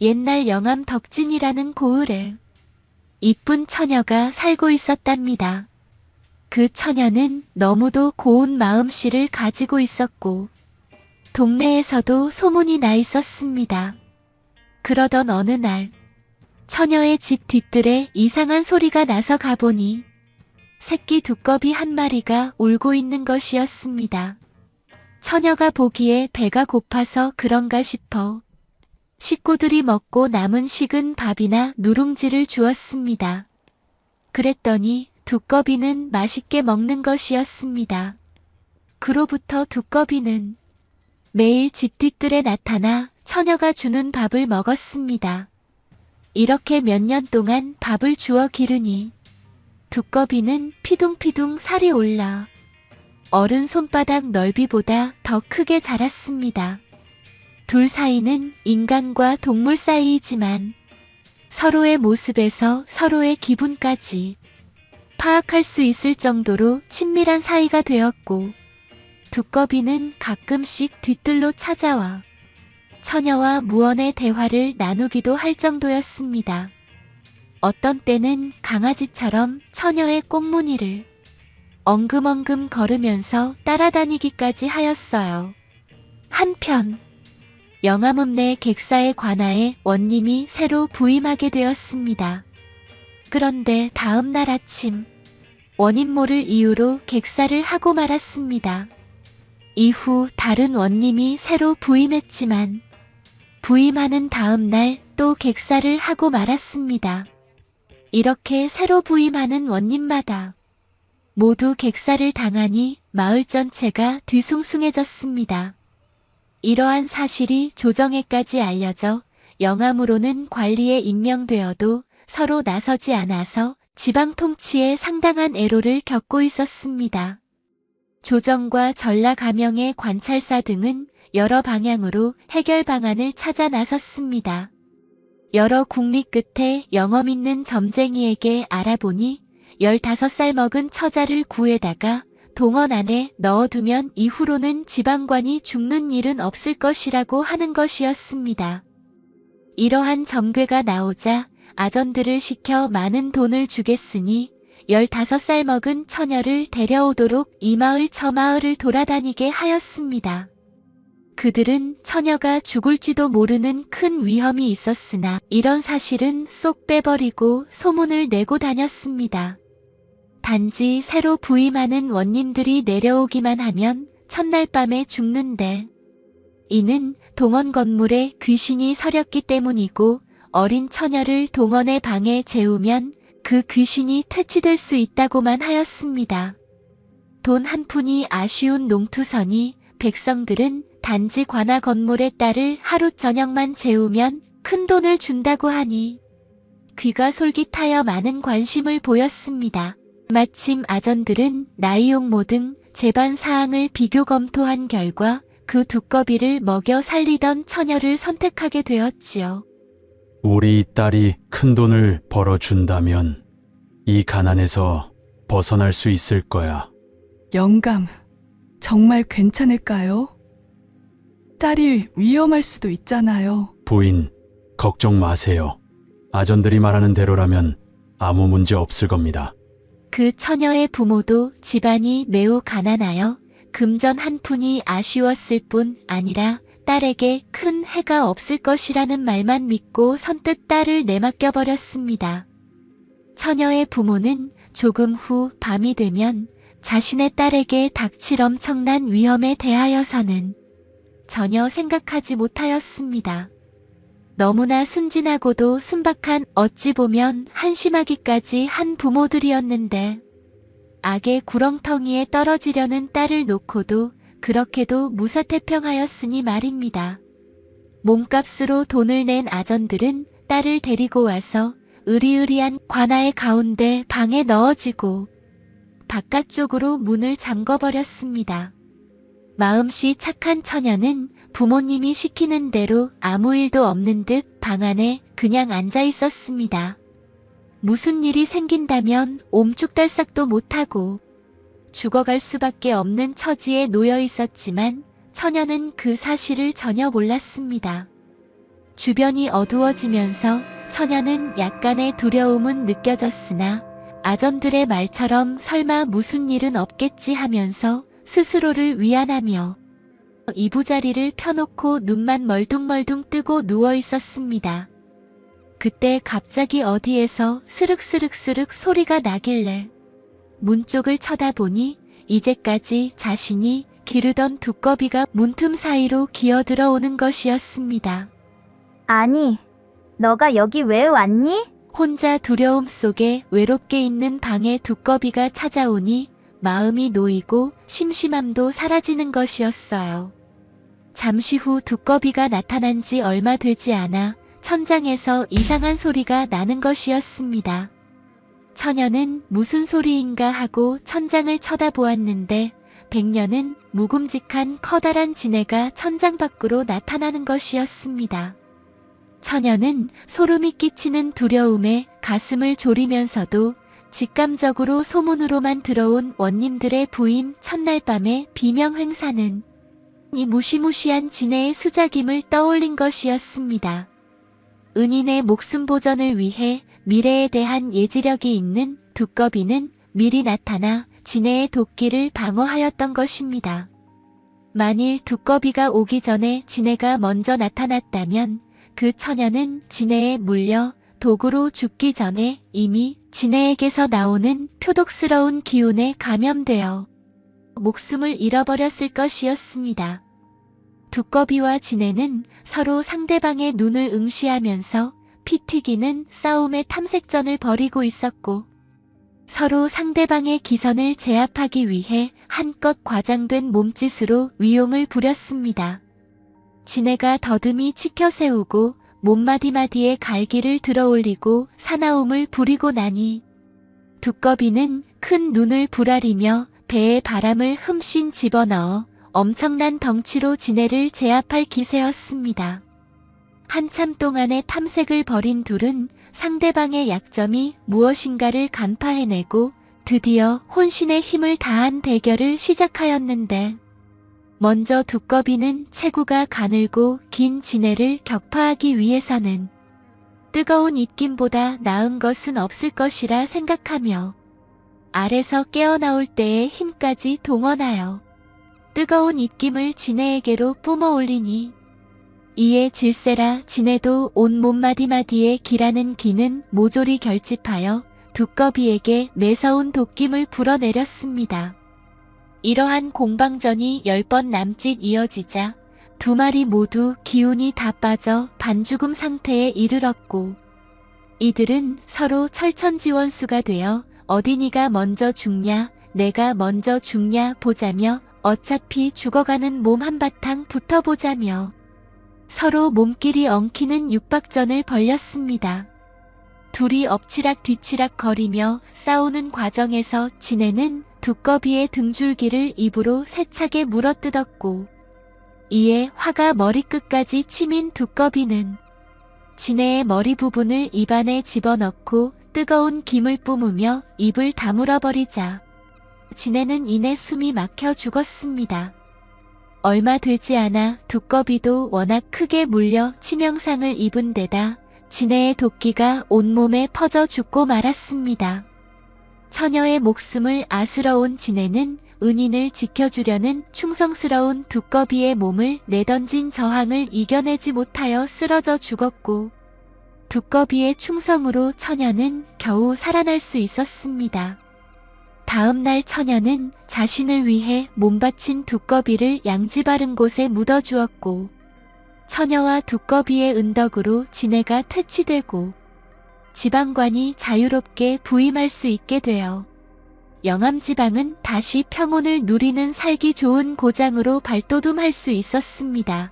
옛날 영암 덕진이라는 고을에 이쁜 처녀가 살고 있었답니다. 그 처녀는 너무도 고운 마음씨를 가지고 있었고 동네에서도 소문이 나 있었습니다. 그러던 어느 날 처녀의 집 뒤뜰에 이상한 소리가 나서 가보니 새끼 두꺼비 한 마리가 울고 있는 것이었습니다. 처녀가 보기에 배가 고파서 그런가 싶어 식구들이 먹고 남은 식은 밥이나 누룽지를 주었습니다. 그랬더니 두꺼비는 맛있게 먹는 것이었습니다. 그로부터 두꺼비는 매일 집 뒤뜰에 나타나 처녀가 주는 밥을 먹었습니다. 이렇게 몇 년 동안 밥을 주어 기르니 두꺼비는 피둥피둥 살이 올라 어른 손바닥 넓이보다 더 크게 자랐습니다. 둘 사이는 인간과 동물 사이이지만 서로의 모습에서 서로의 기분까지 파악할 수 있을 정도로 친밀한 사이가 되었고 두꺼비는 가끔씩 뒤뜰로 찾아와 처녀와 무언의 대화를 나누기도 할 정도였습니다. 어떤 때는 강아지처럼 처녀의 꽁무니를 엉금엉금 걸으면서 따라다니기까지 하였어요. 한편 영암읍 내 객사의 관아에 원님이 새로 부임하게 되었습니다. 그런데 다음 날 아침 원인모를 이유로 객사를 하고 말았습니다. 이후 다른 원님이 새로 부임했지만 부임하는 다음 날 또 객사를 하고 말았습니다. 이렇게 새로 부임하는 원님마다 모두 객사를 당하니 마을 전체가 뒤숭숭해졌습니다. 이러한 사실이 조정에까지 알려져 영암으로는 관리에 임명되어도 서로 나서지 않아서 지방 통치에 상당한 애로를 겪고 있었습니다. 조정과 전라가명의 관찰사 등은 여러 방향으로 해결 방안을 찾아 나섰습니다. 여러 국리 끝에 영험 있는 점쟁이에게 알아보니 15살 먹은 처자를 구해다가 동원 안에 넣어두면 이후로는 지방관이 죽는 일은 없을 것이라고 하는 것이었습니다. 이러한 점괘가 나오자 아전들을 시켜 많은 돈을 주겠으니 15살 먹은 처녀를 데려오도록 이 마을 저 마을을 돌아다니게 하였습니다. 그들은 처녀가 죽을지도 모르는 큰 위험이 있었으나 이런 사실은 쏙 빼버리고 소문을 내고 다녔습니다. 단지 새로 부임하는 원님들이 내려오기만 하면 첫날 밤에 죽는데 이는 동원 건물에 귀신이 서렸기 때문이고 어린 처녀를 동원의 방에 재우면 그 귀신이 퇴치될 수 있다고만 하였습니다. 돈 한 푼이 아쉬운 농투선이 백성들은 단지 관아 건물의 딸을 하루 저녁만 재우면 큰 돈을 준다고 하니 귀가 솔깃하여 많은 관심을 보였습니다. 마침 아전들은 나이용모 등 재반 사항을 비교 검토한 결과 그 두꺼비를 먹여 살리던 처녀를 선택하게 되었지요. 우리 딸이 큰 돈을 벌어준다면 이 가난에서 벗어날 수 있을 거야. 영감, 정말 괜찮을까요? 딸이 위험할 수도 있잖아요. 부인, 걱정 마세요. 아전들이 말하는 대로라면 아무 문제 없을 겁니다. 그 처녀의 부모도 집안이 매우 가난하여 금전 한 푼이 아쉬웠을 뿐 아니라 딸에게 큰 해가 없을 것이라는 말만 믿고 선뜻 딸을 내맡겨버렸습니다. 처녀의 부모는 조금 후 밤이 되면 자신의 딸에게 닥칠 엄청난 위험에 대하여서는 전혀 생각하지 못하였습니다. 너무나 순진하고도 순박한 어찌 보면 한심하기까지 한 부모들이었는데 악의 구렁텅이에 떨어지려는 딸을 놓고도 그렇게도 무사태평하였으니 말입니다. 몸값으로 돈을 낸 아전들은 딸을 데리고 와서 으리으리한 관아의 가운데 방에 넣어지고 바깥쪽으로 문을 잠궈버렸습니다. 마음씨 착한 처녀는 부모님이 시키는 대로 아무 일도 없는 듯 방 안에 그냥 앉아 있었습니다. 무슨 일이 생긴다면 옴죽달싹도 못하고 죽어갈 수밖에 없는 처지에 놓여 있었지만 처녀는 그 사실을 전혀 몰랐습니다. 주변이 어두워지면서 처녀는 약간의 두려움은 느껴졌으나 아전들의 말처럼 설마 무슨 일은 없겠지 하면서 스스로를 위안하며 이부자리를 펴놓고 눈만 멀뚱멀뚱 뜨고 누워 있었습니다. 그때 갑자기 어디에서 스륵스륵스륵 소리가 나길래 문 쪽을 쳐다보니 이제까지 자신이 기르던 두꺼비가 문틈 사이로 기어들어오는 것이었습니다. 아니, 너가 여기 왜 왔니? 혼자 두려움 속에 외롭게 있는 방에 두꺼비가 찾아오니 마음이 놓이고 심심함도 사라지는 것이었어요. 잠시 후 두꺼비가 나타난 지 얼마 되지 않아 천장에서 이상한 소리가 나는 것이었습니다. 처녀는 무슨 소리인가 하고 천장을 쳐다보았는데 백년은 묵음직한 커다란 지네가 천장 밖으로 나타나는 것이었습니다. 처녀는 소름이 끼치는 두려움에 가슴을 졸이면서도 직감적으로 소문으로만 들어온 원님들의 부임 첫날 밤의 비명 행사는 이 무시무시한 지네의 수작임을 떠올린 것이었습니다. 은인의 목숨 보전을 위해 미래에 대한 예지력이 있는 두꺼비는 미리 나타나 지네의 도끼를 방어하였던 것입니다. 만일 두꺼비가 오기 전에 지네가 먼저 나타났다면 그 처녀는 지네에 물려 도구로 죽기 전에 이미 지네에게서 나오는 표독스러운 기운에 감염되어 목숨을 잃어버렸을 것이었습니다. 두꺼비와 지네는 서로 상대방의 눈을 응시하면서 피 튀기는 싸움의 탐색전을 벌이고 있었고 서로 상대방의 기선을 제압하기 위해 한껏 과장된 몸짓으로 위용을 부렸습니다. 지네가 더듬이 치켜세우고 몸마디마디에 갈기를 들어올리고 사나움을 부리고 나니 두꺼비는 큰 눈을 부라리며 배에 바람을 흠씬 집어넣어 엄청난 덩치로 지네를 제압할 기세였습니다. 한참 동안의 탐색을 벌인 둘은 상대방의 약점이 무엇인가를 간파해내고 드디어 혼신의 힘을 다한 대결을 시작하였는데 먼저 두꺼비는 체구가 가늘고 긴 지네를 격파하기 위해서는 뜨거운 입김보다 나은 것은 없을 것이라 생각하며 알에서 깨어나올 때의 힘까지 동원하여 뜨거운 입김을 지네에게로 뿜어올리니 이에 질세라 지네도 온 몸마디마디에 기라는 기는 모조리 결집하여 두꺼비에게 매서운 도낌을 불어내렸습니다. 이러한 공방전이 10번 남짓 이어지자 두 마리 모두 기운이 다 빠져 반죽음 상태에 이르렀고 이들은 서로 철천지원수가 되어 어디니가 먼저 죽냐 내가 먼저 죽냐 보자며 어차피 죽어가는 몸 한바탕 붙어보자며 서로 몸끼리 엉키는 육박전을 벌였습니다. 둘이 엎치락 뒤치락 거리며 싸우는 과정에서 지네는 두꺼비의 등줄기를 입으로 세차게 물어뜯었고 이에 화가 머리끝까지 치민 두꺼비는 지네의 머리 부분을 입안에 집어넣고 뜨거운 김을 뿜으며 입을 다물어버리자 지네는 이내 숨이 막혀 죽었습니다. 얼마 되지 않아 두꺼비도 워낙 크게 물려 치명상을 입은 데다 지네의 도끼가 온몸에 퍼져 죽고 말았습니다. 처녀의 목숨을 아스러운 지네는 은인을 지켜주려는 충성스러운 두꺼비의 몸을 내던진 저항을 이겨내지 못하여 쓰러져 죽었고 두꺼비의 충성으로 처녀는 겨우 살아날 수 있었습니다. 다음 날 처녀는 자신을 위해 몸바친 두꺼비를 양지 바른 곳에 묻어주었고 처녀와 두꺼비의 은덕으로 지네가 퇴치되고 지방관이 자유롭게 부임할 수 있게 되어 영암지방은 다시 평온을 누리는 살기 좋은 고장으로 발돋움할 수 있었습니다.